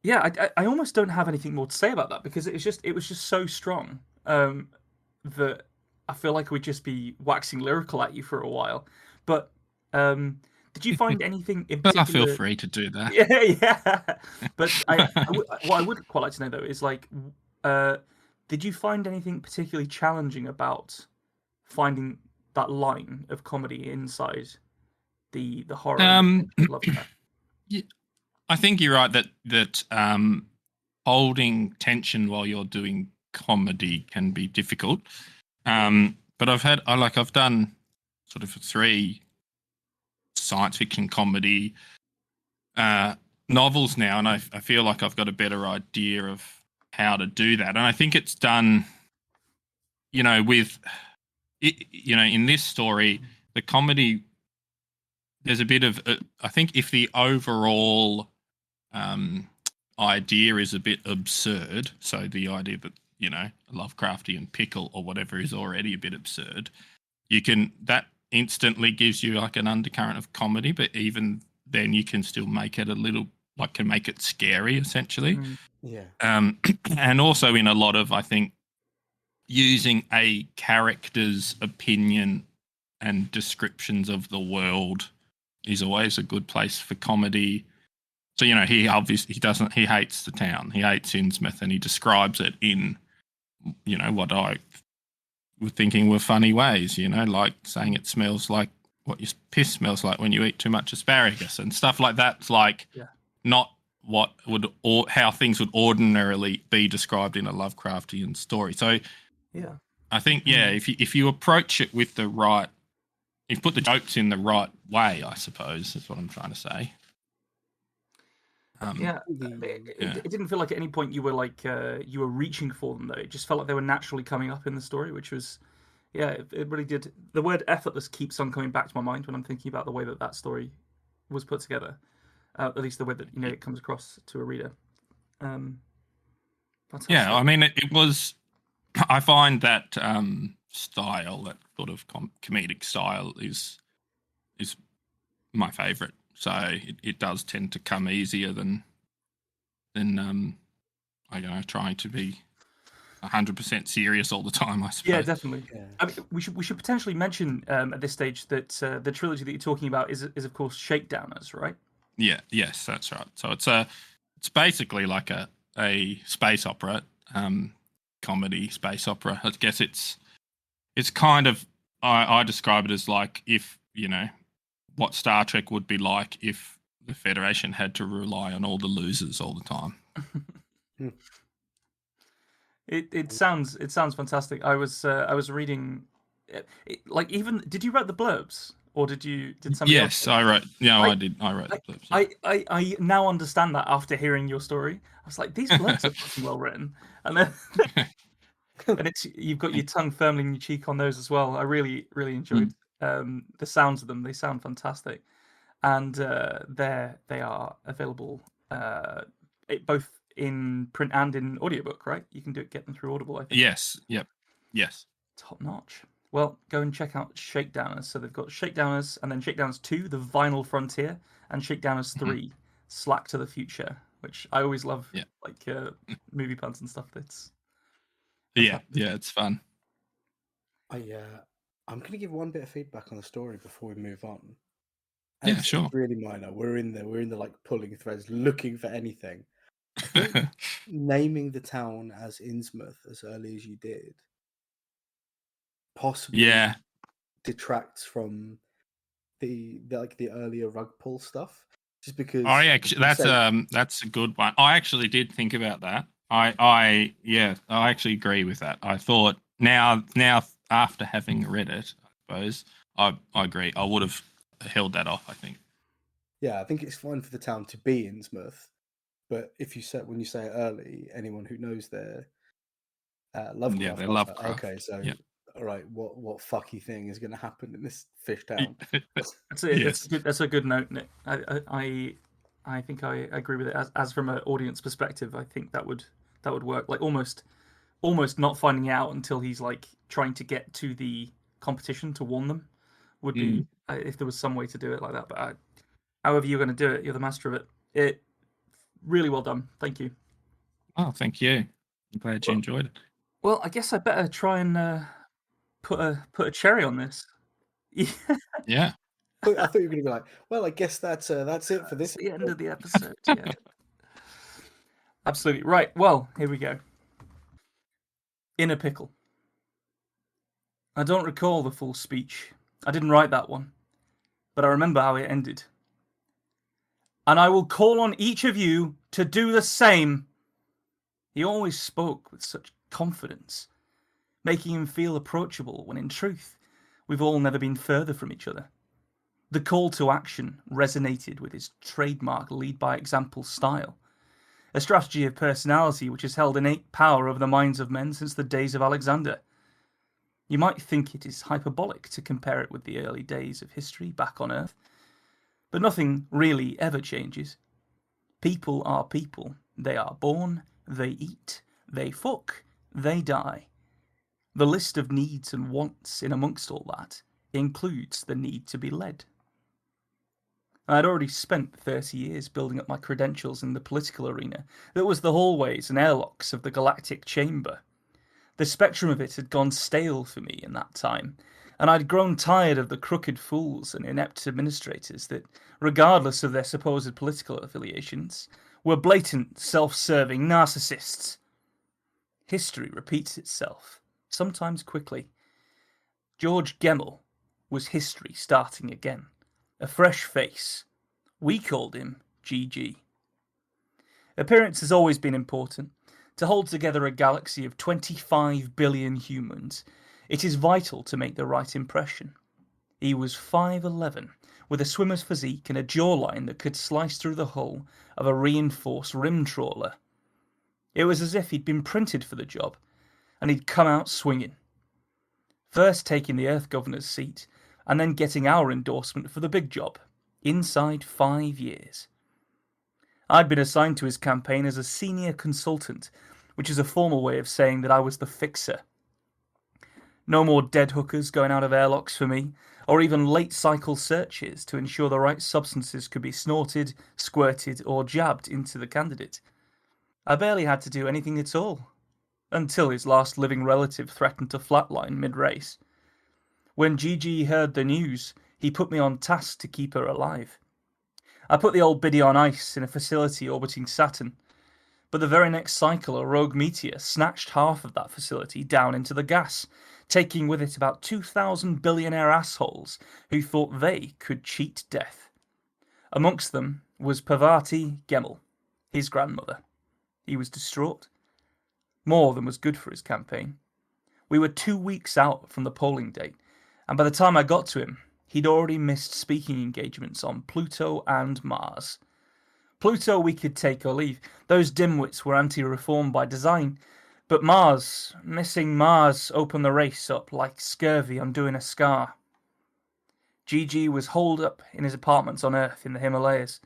Yeah, I almost don't have anything more to say about that because it was just so strong that I feel like we'd just be waxing lyrical at you for a while. But did you find anything in But I feel particular? free to do that. Yeah, yeah. But what I would quite like to know though is like, did you find anything particularly challenging about finding that line of comedy inside the horror and the Lovecraft? Yeah, I think you're right that holding tension while you're doing comedy can be difficult. But I've done sort of 3 science fiction comedy novels now, and I feel like I've got a better idea of how to do that. And I think it's done, with it, in this story, the comedy. There's a bit of, I think, if the overall idea is a bit absurd, so the idea that Lovecraftian pickle or whatever is already a bit absurd, that instantly gives you like an undercurrent of comedy, but even then you can still make it can make it scary essentially. Yeah. And also in a lot of, I think, using a character's opinion and descriptions of the world is always a good place for comedy. So, he hates the town. He hates Innsmouth, and he describes it in, what I was thinking were funny ways, like saying it smells like what your piss smells like when you eat too much asparagus and stuff like that. It's like not what would or how things would ordinarily be described in a Lovecraftian story. So Yeah, I think if you approach it with the right, if you put the jokes in the right way, I suppose is what I'm trying to say. It didn't feel like at any point you were you were reaching for them though. It just felt like they were naturally coming up in the story, which was, it really did. The word effortless keeps on coming back to my mind when I'm thinking about the way that story was put together. At least the way that it comes across to a reader. Yeah, I mean, it was. I find that style, that sort of comedic style, is my favourite. So it does tend to come easier than trying to be 100% serious all the time, I suppose. Yeah, definitely. Yeah. I mean, we should potentially mention at this stage that the trilogy that you're talking about is of course Shakedowners, right? Yeah. Yes, that's right. So it's basically like a space opera, comedy space opera. I guess it's kind of, I describe it as like if what Star Trek would be like if the Federation had to rely on all the losers all the time. It sounds fantastic. I was reading, even did you write the blurbs or did somebody else? Yes, I wrote. Yeah, I did. I wrote the blurbs. Yeah. I now understand that after hearing your story. I was like, these blurbs are fucking well written, and then and you've got your tongue firmly in your cheek on those as well. I really enjoyed the sounds of them. They sound fantastic, and they are available both in print and in audiobook, right? You can get them through Audible, I think. Yes. Yep. Yes. Top notch. Well, go and check out Shakedowners. So they've got Shakedowners and then Shakedowners 2, The Vinyl Frontier, and Shakedowners 3, Slack to the Future, which I always love, movie puns and stuff. Yeah, it's fun. I'm going to give one bit of feedback on the story before we move on. Yeah, sure. It's really minor. We're in the like pulling threads, looking for anything. I think naming the town as Innsmouth as early as you did possibly detracts from the earlier rug pull stuff. Just because that's a good one. I actually did think about that. I actually agree with that. I thought now after having read it, I suppose I agree. I would have held that off, I think. Yeah, I think it's fine for the town to be Innsmouth, but when you say it early, anyone who knows there Lovecraft. Yeah, they're Lovecraft. Okay, so yeah. all right, what fucky thing is going to happen in this fish town? That's it. Yes. That's a good note, Nick. I think I agree with it. As from an audience perspective, I think that would work. Like almost not finding out until he's like trying to get to the competition to warn them would be if there was some way to do it like that. But however you're going to do it, you're the master of it. It really well done. Thank you. Oh, thank you. I'm glad you enjoyed it. Well, I guess I better try and put a cherry on this. Yeah. I thought you were going to be like, well, I guess that's it for this. That's the end of the episode. Yeah. Absolutely. Right. Well, here we go. In a Pickle. I don't recall the full speech. I didn't write that one. But I remember how it ended. And I will call on each of you to do the same. He always spoke with such confidence, making him feel approachable when in truth, we've all never been further from each other. The call to action resonated with his trademark lead-by-example style, a strategy of personality which has held innate power over the minds of men since the days of Alexander. You might think it is hyperbolic to compare it with the early days of history back on Earth, but nothing really ever changes. People are people. They are born, they eat, they fuck, they die. The list of needs and wants in amongst all that includes the need to be led. I had already spent 30 years building up my credentials in the political arena that was the hallways and airlocks of the Galactic Chamber. The spectrum of it had gone stale for me in that time, and I'd grown tired of the crooked fools and inept administrators that, regardless of their supposed political affiliations, were blatant, self-serving narcissists. History repeats itself, sometimes quickly. George Gemmell was history starting again. A fresh face. We called him GG. Appearance has always been important. To hold together a galaxy of 25 billion humans, it is vital to make the right impression. He was 5'11", with a swimmer's physique and a jawline that could slice through the hull of a reinforced rim trawler. It was as if he'd been printed for the job, and he'd come out swinging. First taking the Earth Governor's seat, and then getting our endorsement for the big job, inside 5 years. I'd been assigned to his campaign as a senior consultant, which is a formal way of saying that I was the fixer. No more dead hookers going out of airlocks for me, or even late cycle searches to ensure the right substances could be snorted, squirted, or jabbed into the candidate. I barely had to do anything at all, until his last living relative threatened to flatline mid-race. When Gigi heard the news, he put me on task to keep her alive. I put the old biddy on ice in a facility orbiting Saturn, but the very next cycle a rogue meteor snatched half of that facility down into the gas, taking with it about 2,000 billionaire assholes who thought they could cheat death. Amongst them was Parvati Gemmell, his grandmother. He was distraught. More than was good for his campaign. We were 2 weeks out from the polling date, and by the time I got to him, he'd already missed speaking engagements on Pluto and Mars. Pluto we could take or leave. Those dimwits were anti-reform by design. But Mars, missing Mars, opened the race up like scurvy undoing a scar. Gigi was holed up in his apartments on Earth in the Himalayas.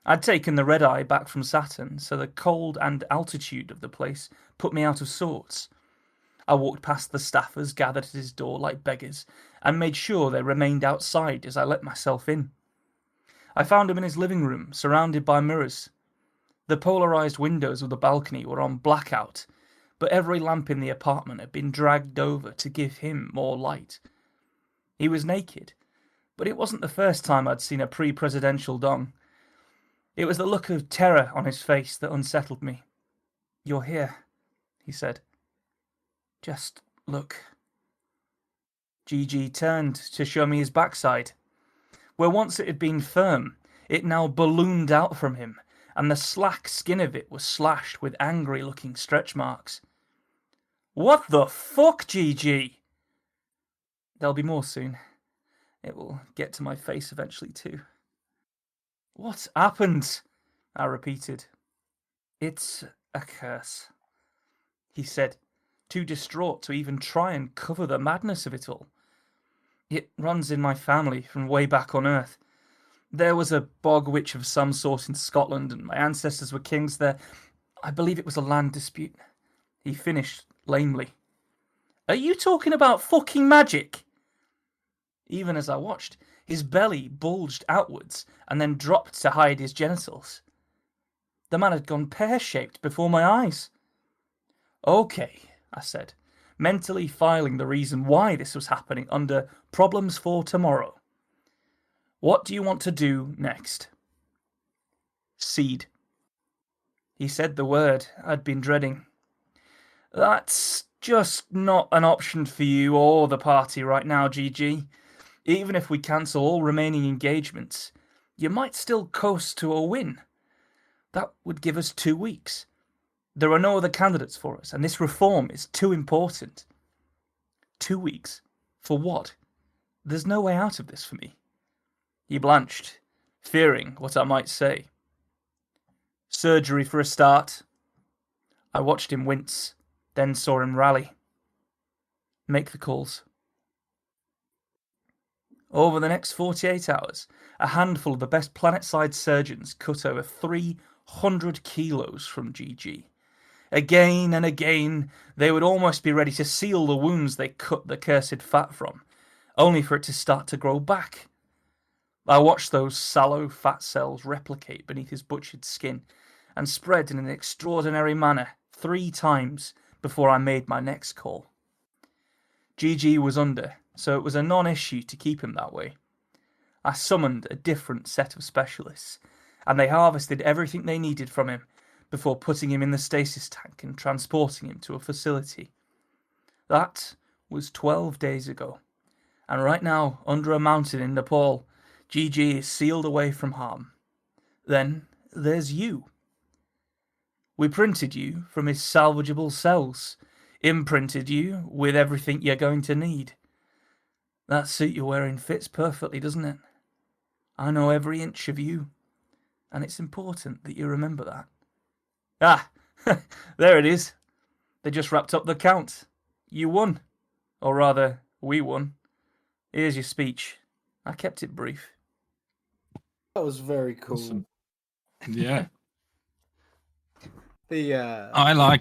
I'd taken the red-eye back from Saturn, so the cold and altitude of the place put me out of sorts. I walked past the staffers gathered at his door like beggars, and made sure they remained outside as I let myself in. I found him in his living room, surrounded by mirrors. The polarized windows of the balcony were on blackout, but every lamp in the apartment had been dragged over to give him more light. He was naked, but it wasn't the first time I'd seen a pre-presidential dong. It was the look of terror on his face that unsettled me. "You're here," he said. "Just look." Gigi turned to show me his backside. Where once it had been firm, it now ballooned out from him, and the slack skin of it was slashed with angry-looking stretch marks. "What the fuck, Gigi?" "There'll be more soon. It will get to my face eventually, too." "What happened?" I repeated. "It's a curse," he said, too distraught to even try and cover the madness of it all. It runs in my family from way back on Earth. There was a bog witch of some sort in Scotland, and my ancestors were kings there. I believe it was a land dispute. He finished lamely. Are you talking about fucking magic? Even as I watched, his belly bulged outwards and then dropped to hide his genitals. The man had gone pear-shaped before my eyes. Okay, I said, mentally filing the reason why this was happening under problems for tomorrow. What do you want to do next? Seed. He said the word I'd been dreading. That's just not an option for you or the party right now, GG. Even if we cancel all remaining engagements, you might still coast to a win. That would give us 2 weeks. There are no other candidates for us, and this reform is too important. 2 weeks? For what? There's no way out of this for me. He blanched, fearing what I might say. Surgery for a start. I watched him wince, then saw him rally. Make the calls. Over the next 48 hours, a handful of the best planet-side surgeons cut over 300 kilos from GG. Again and again, they would almost be ready to seal the wounds they cut the cursed fat from, only for it to start to grow back. I watched those sallow fat cells replicate beneath his butchered skin and spread in an extraordinary manner 3 times before I made my next call. GG was under, so it was a non-issue to keep him that way. I summoned a different set of specialists, and they harvested everything they needed from him before putting him in the stasis tank and transporting him to a facility. That was 12 days ago, and right now, under a mountain in Nepal, GG is sealed away from harm. Then there's you. We printed you from his salvageable cells, imprinted you with everything you're going to need. That suit you're wearing fits perfectly, doesn't it? I know every inch of you, and it's important that you remember that. Ah, there it is. They just wrapped up the count. You won. Or rather, we won. Here's your speech. I kept it brief. That was very cool. Awesome. Yeah. I like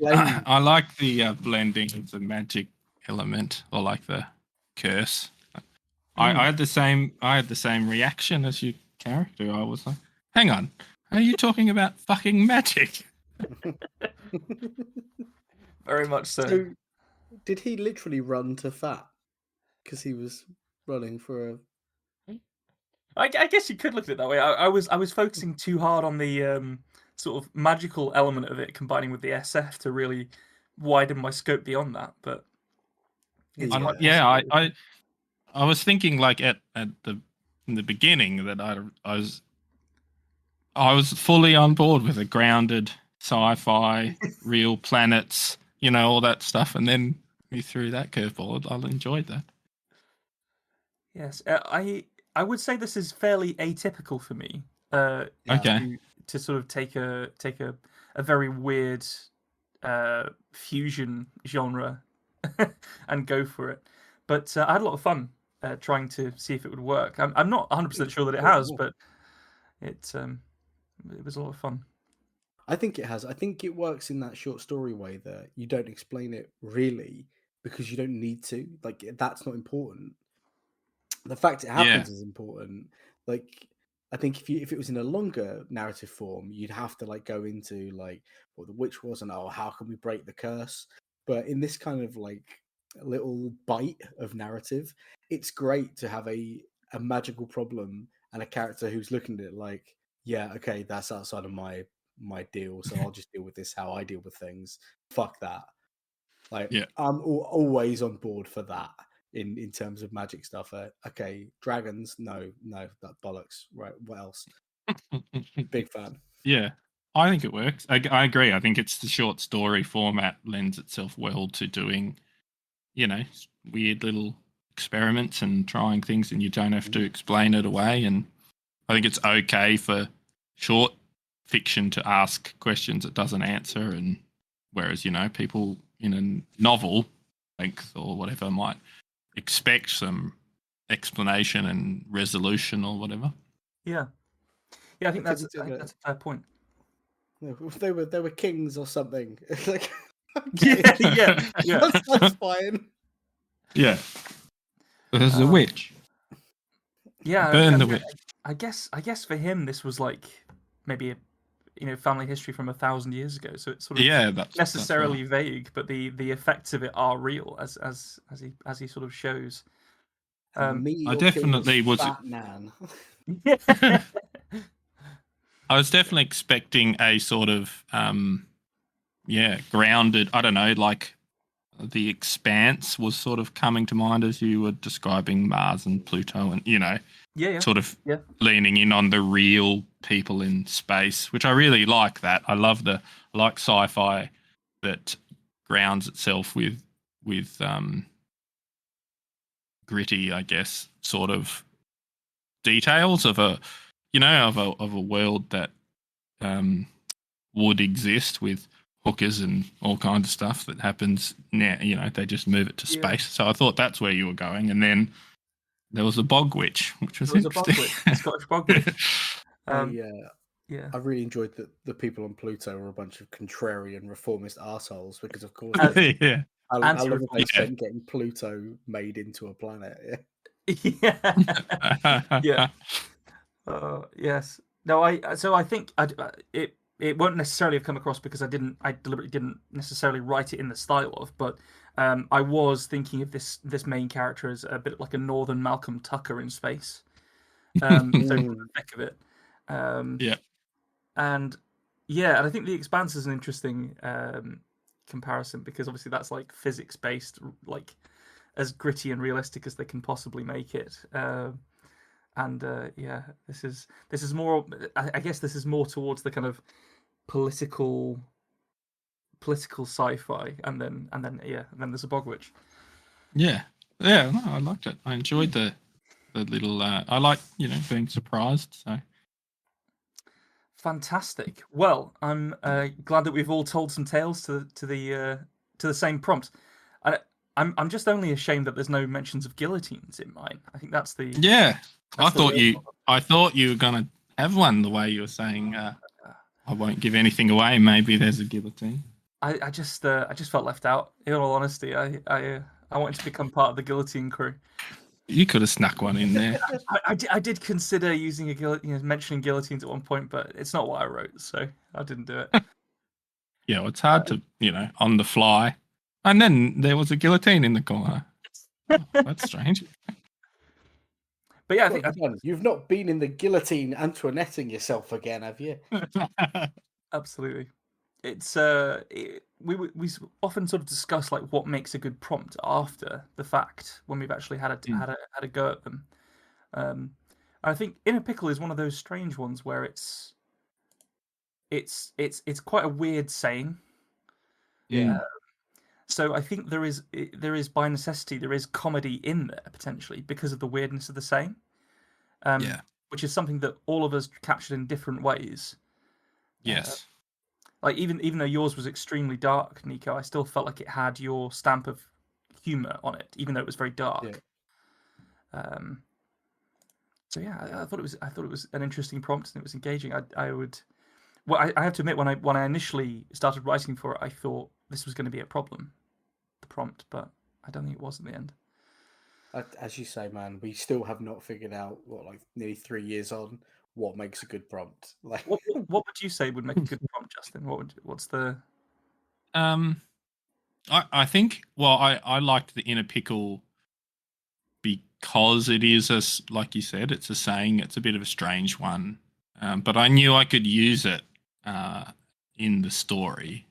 the blending of the magic element, or like the curse. I had the same reaction as your character. I was like, hang on, are you talking about fucking magic? Very much so. So, did he literally run to fat? Because he was running for a... I guess you could look at it that way. I was focusing too hard on the sort of magical element of it, combining with the SF to really widen my scope beyond that. But I was thinking like in the beginning that I was fully on board with a grounded sci-fi, real planets, all that stuff, and then you threw that curveball. I enjoyed that. Yes, I would say this is fairly atypical for me. Okay. To sort of take a very weird fusion genre and go for it. But I had a lot of fun trying to see if it would work. I'm not 100% sure that it has, but it was a lot of fun. I think it has. I think it works in that short story way that you don't explain it really because you don't need to. Like, that's not important. The fact it happens is important. Like, I think if it was in a longer narrative form, you'd have to like go into like what the witch was and how can we break the curse. But in this kind of like little bite of narrative, it's great to have a magical problem and a character who's looking at it like, yeah, okay, that's outside of my deal, so I'll just deal with this how I deal with things. Fuck that. Like, I'm always on board for that. In terms of magic stuff, okay, dragons, no, that bollocks. Right, what else? Big fan. Yeah, I think it works. I agree. I think it's the short story format lends itself well to doing, weird little experiments and trying things, and you don't have to explain it away. And I think it's okay for short fiction to ask questions it doesn't answer, and whereas people in a novel length or whatever might expect some explanation and resolution or whatever. Yeah, I think that's a fair point. If they were kings or something, it's like okay, yeah. that's fine. Yeah, there's a witch. Yeah, burn the witch. I guess for him this was like maybe a family history from 1,000 years ago, so it's sort of that's necessarily vague, but the effects of it are real as he sort of shows. I definitely was Batman. I was definitely expecting a sort of grounded. I don't know, like The Expanse was sort of coming to mind as you were describing Mars and Pluto, and sort of leaning in on the real people in space, which I really like. That I like sci-fi that grounds itself with gritty, I guess, sort of details of a world that would exist with hookers and all kinds of stuff that happens now. They just move it to space. So I thought that's where you were going, and then there was a bog witch, which was interesting. A Scottish bog witch. I really enjoyed that the people on Pluto were a bunch of contrarian reformist assholes because, of course, I love what they spent getting Pluto made into a planet. Yeah. Yes. No. I think it won't necessarily have come across because I deliberately didn't necessarily write it in the style of, but I was thinking of this main character as a bit like a northern Malcolm Tucker in space. So for the heck of it. And I think The Expanse is an interesting comparison because obviously that's like physics based, like as gritty and realistic as they can possibly make it. This is more. I guess this is more towards the kind of political sci-fi, and then there's a bog witch. No, I liked it. I enjoyed the little. I like being surprised. So fantastic. Well, I'm glad that we've all told some tales to the same prompt. I'm just only ashamed that there's no mentions of guillotines in mine. I think that's the I thought you were gonna have one the way you were saying. I won't give anything away. Maybe there's a guillotine. I just felt left out. In all honesty, I wanted to become part of the guillotine crew. You could have snuck one in there. I did consider using mentioning guillotines at one point, but it's not what I wrote, so I didn't do it. It's hard to on the fly. And then there was a guillotine in the corner. Oh, that's strange. But yeah, I think you've not been in the guillotine Antoinetting yourself again, have you? Absolutely. It's we often sort of discuss like what makes a good prompt after the fact when we've actually had a go at them. I think In a Pickle is one of those strange ones where it's quite a weird saying. Yeah. So I think there is by necessity there is comedy in there potentially because of the weirdness of the saying. Which is something that all of us captured in different ways. Yes. Like even though yours was extremely dark, Nico, I still felt like it had your stamp of humor on it, even though it was very dark. Yeah. So yeah, I thought it was an interesting prompt and it was engaging. I have to admit when I initially started writing for it, I thought this was going to be a problem, the prompt, but I don't think it was in the end. As you say, man, we still have not figured out nearly 3 years on what makes a good prompt. Like, what would you say would make a good prompt, Justin? What's the? I think. Well, I liked the In a Pickle because it is like you said, it's a saying. It's a bit of a strange one, but I knew I could use it in the story.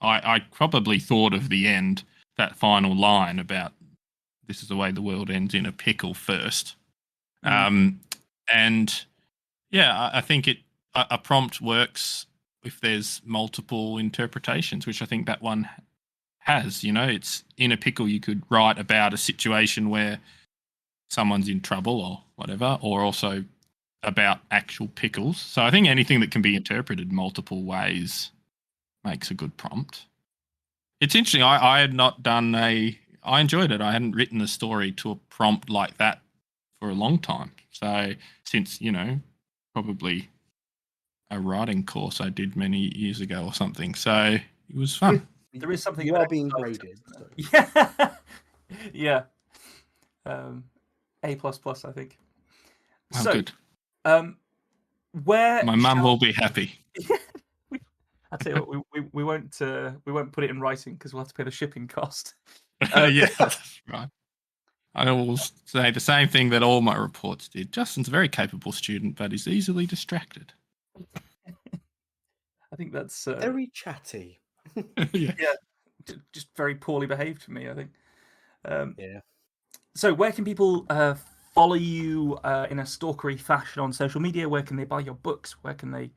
I probably thought of the end, that final line about this is the way the world ends in a pickle first. And yeah, I think a prompt works if there's multiple interpretations, which I think that one has. It's in a pickle. You could write about a situation where someone's in trouble or whatever, or also about actual pickles. So I think anything that can be interpreted multiple ways makes a good prompt. It's interesting. I had not done I enjoyed it. I hadn't written a story to a prompt like that for a long time. So since, probably a writing course I did many years ago or something. So it was fun. There is something you about are being exciting, graded. So. Yeah. Yeah. A++, I think. Oh, so, good. Where My mum will be happy. I tell you what, we won't put it in writing because we'll have to pay the shipping cost. Yeah, that's right. I will say the same thing that all my reports did. Justin's a very capable student, but is easily distracted. I think that's very chatty. Yeah. Just very poorly behaved for me, I think. Yeah. So, where can people follow you in a stalkery fashion on social media? Where can they buy your books? Where can they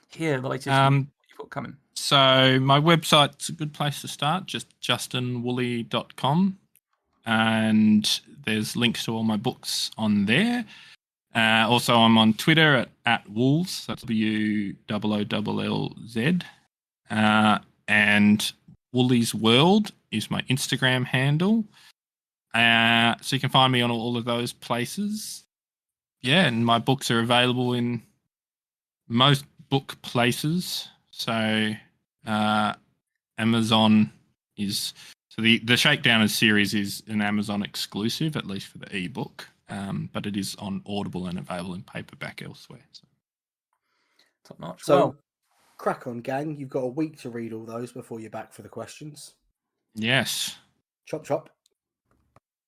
hear the latest news you've got coming? So my website's a good place to start, just justinwoolley.com. And there's links to all my books on there. Also, I'm on Twitter at Wools, that's WOOLLZ. And Woolley's World is my Instagram handle. So you can find me on all of those places. Yeah, and my books are available in most book places. So Amazon is... So the Shakedowners series is an Amazon exclusive, at least for the ebook, but it is on Audible and available in paperback elsewhere. So. Top notch. So, crack on, gang. You've got a week to read all those before you're back for the questions. Yes. Chop, chop.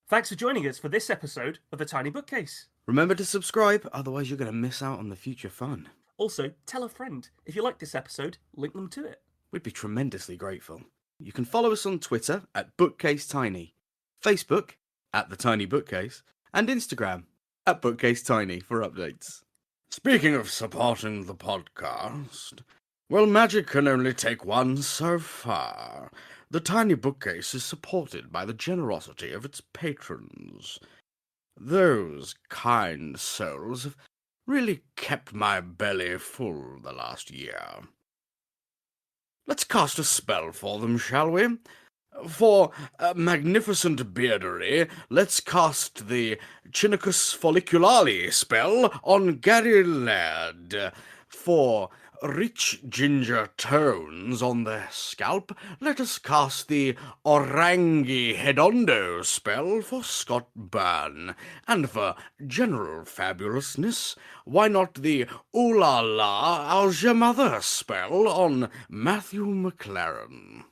Thanks for joining us for this episode of The Tiny Bookcase. Remember to subscribe, otherwise you're going to miss out on the future fun. Also, tell a friend. If you like this episode, link them to it. We'd be tremendously grateful. You can follow us on Twitter at BookcaseTiny, Facebook at The Tiny Bookcase, and Instagram at BookcaseTiny for updates. Speaking of supporting the podcast, well, magic can only take one so far. The Tiny Bookcase is supported by the generosity of its patrons. Those kind souls have really kept my belly full the last year. Let's cast a spell for them, shall we? For magnificent beardery, let's cast the Chinicus folliculale spell on Gary Laird. For rich ginger tones on their scalp, let us cast the Orangi Hedondo spell for Scott Byrne. And for general fabulousness, why not the Ooh La La, How's Your Mother spell on Matthew McLaren?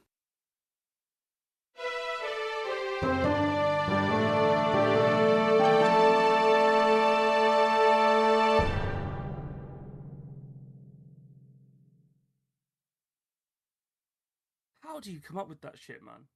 How do you come up with that shit, man?